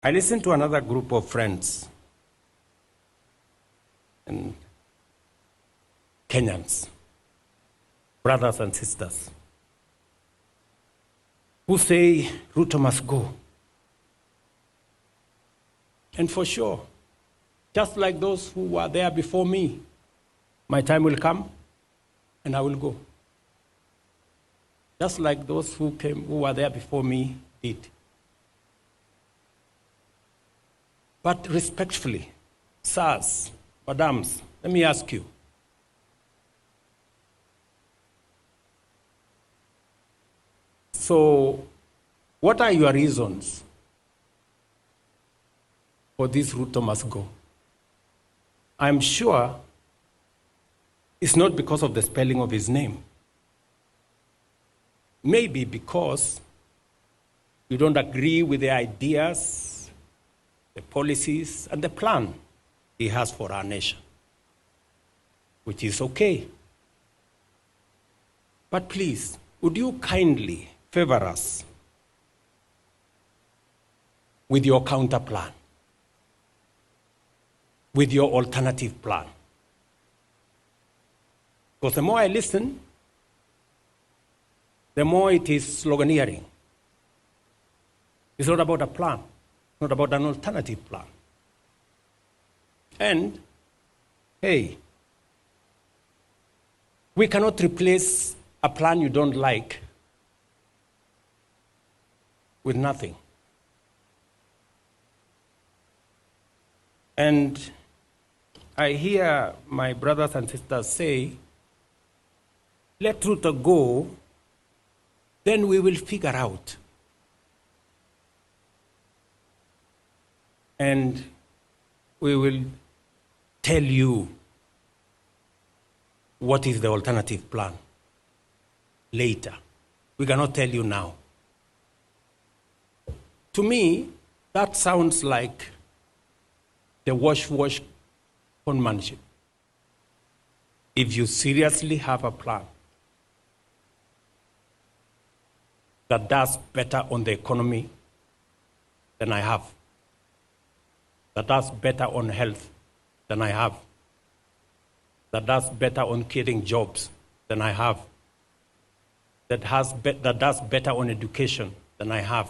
I listened to another group of friends and Kenyans, brothers and sisters, who say Ruto must go. And for sure, just like those who were there before me, my time will come and I will go. Just like those who were there before me did. But respectfully, sirs, madams, let me ask you. So, what are your reasons for this Ruto must go? I'm sure it's not because of the spelling of his name. Maybe because you don't agree with the ideas, the policies, and the plan he has for our nation, which is okay. But please, would you kindly favor us with your counter plan, with your alternative plan? Because the more I listen, the more it is sloganeering. It's not about a plan, not about an alternative plan. And, hey, we cannot replace a plan you don't like with nothing. And I hear my brothers and sisters say, let Ruto go, then we will figure out. And we will tell you what is the alternative plan later. We cannot tell you now. To me, that sounds like the wash conmanship. If you seriously have a plan that does better on the economy than I have, that does better on health than I have, that does better on creating jobs than I have, that does better on education than I have,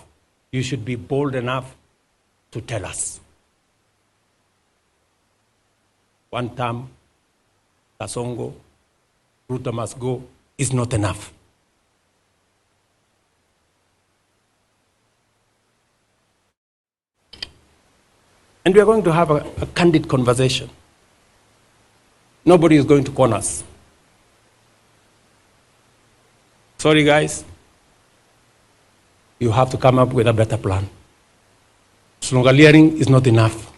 you should be bold enough to tell us. One term, Kasongo, Ruto must go, is not enough. And we are going to have a candid conversation. Nobody is going to corner us. Sorry, guys. You have to come up with a better plan. Sloganeering is not enough.